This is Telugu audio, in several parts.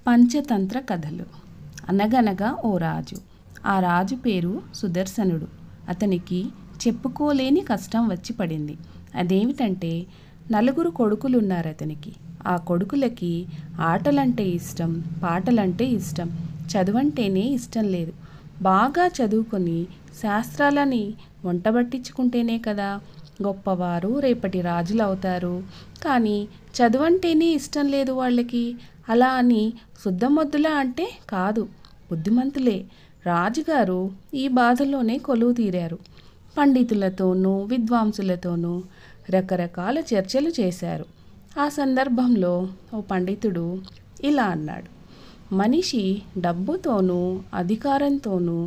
పంచతంత్ర కథలు. అనగనగా ఓ రాజు. ఆ రాజు పేరు సుదర్శనుడు. అతనికి చెప్పుకోలేని కష్టం వచ్చి పడింది. అదేమిటంటే, నలుగురు కొడుకులున్నారు అతనికి. ఆ కొడుకులకి ఆటలంటే ఇష్టం, పాటలంటే ఇష్టం, చదువంటేనే ఇష్టం లేదు. బాగా చదువుకొని శాస్త్రాలని వంటబట్టించుకుంటేనే కదా గొప్పవారు, రేపటి రాజులు అవుతారు. కానీ చదువంటేనే ఇష్టం లేదు వాళ్ళకి. అలా అని శుద్ధమొద్దులా అంటే కాదు, బుద్ధిమంతులే. రాజుగారు ఈ బాధలోనే కొలువు తీరారు. పండితులతోనూ విద్వాంసులతోనూ రకరకాల చర్చలు చేశారు. ఆ సందర్భంలో ఓ పండితుడు ఇలా అన్నాడు: మనిషి డబ్బుతోనూ అధికారంతోనూ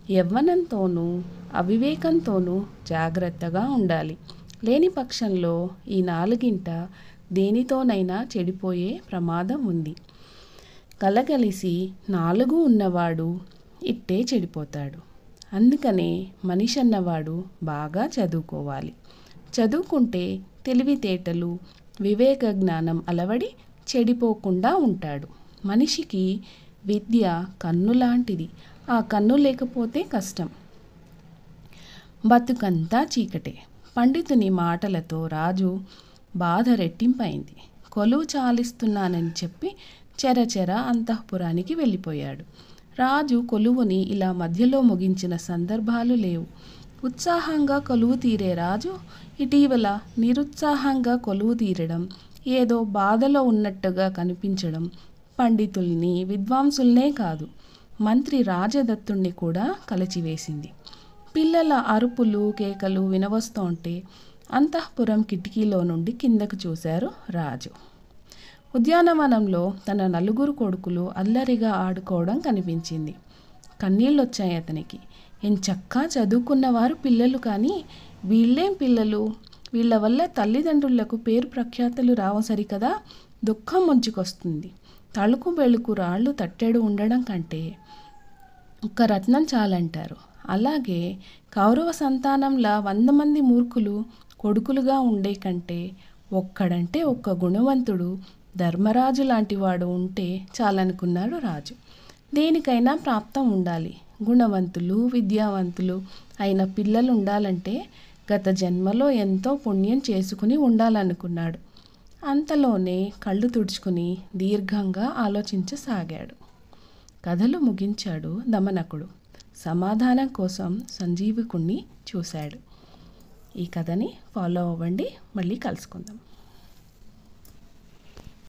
యవ్వనంతోనూ అవివేకంతోనూ జాగ్రత్తగా ఉండాలి. లేని పక్షంలో ఈ నాలుగింట దేనితోనైనా చెడిపోయే ప్రమాదం ఉంది. కలగలిసి నాలుగు ఉన్నవాడు ఇట్టే చెడిపోతాడు. అందుకనే మనిషి అన్నవాడు బాగా చదువుకోవాలి. చదువుకుంటే తెలివితేటలు, వివేక జ్ఞానం అలవడి చెడిపోకుండా ఉంటాడు. మనిషికి విద్య కన్ను లాంటిది. ఆ కన్ను లేకపోతే కష్టం. బతుకంతా చీకటే. పండితుని మాటలతో రాజు బాధ రెట్టింపైంది. కొలువు చాలిస్తున్నానని చెప్పి చెరచెర అంతఃపురానికి వెళ్ళిపోయాడు. రాజు కొలువుని ఇలా మధ్యలో ముగించిన సందర్భాలు లేవు. ఉత్సాహంగా కొలువు తీరే రాజు ఇటీవల నిరుత్సాహంగా కొలువు తీరడం, ఏదో బాధలో ఉన్నట్టుగా కనిపించడం పండితుల్ని, విద్వాంసుల్నే కాదు, మంత్రి రాజదత్తుణ్ణి కూడా కలచివేసింది. పిల్లల అరుపులు, కేకలు వినవస్తోంటే అంతఃపురం కిటికీలో నుండి కిందకు చూశారు రాజు. ఉద్యానవనంలో తన నలుగురు కొడుకులు అల్లరిగా ఆడుకోవడం కనిపించింది. కన్నీళ్ళొచ్చాయి అతనికి. ఎంచక్కా చదువుకున్నవారు పిల్లలు, కానీ వీళ్ళేం పిల్లలు? వీళ్ళ వల్ల తల్లిదండ్రులకు పేరు ప్రఖ్యాతలు రావు సరికదా. దుఃఖం ముంచుకొస్తుంది. తళుకు బెళుకు రాళ్ళు తట్టెడు ఉండడం కంటే ఒక్క రత్నం చాలంటారు. అలాగే కౌరవ సంతానంలా 100 మంది మూర్ఖులు కొడుకులుగా ఉండే కంటే ఒక్కడంటే ఒక్క గుణవంతుడు, ధర్మరాజు లాంటివాడు ఉంటే చాలనుకున్నాడు రాజు. దేనికైనా ప్రాప్తం ఉండాలి. గుణవంతులు, విద్యావంతులు అయిన పిల్లలు ఉండాలంటే గత జన్మలో ఎంతో పుణ్యం చేసుకుని ఉండాలనుకున్నాడు. అంతలోనే కళ్ళు తుడుచుకుని దీర్ఘంగా ఆలోచించసాగాడు. కథలు ముగించాడు దమనకుడు. సమాధానం కోసం సంజీవికుణ్ణి చూశాడు. ఈ కథని ఫాలో అవ్వండి. మళ్ళీ కలుసుకుందాం.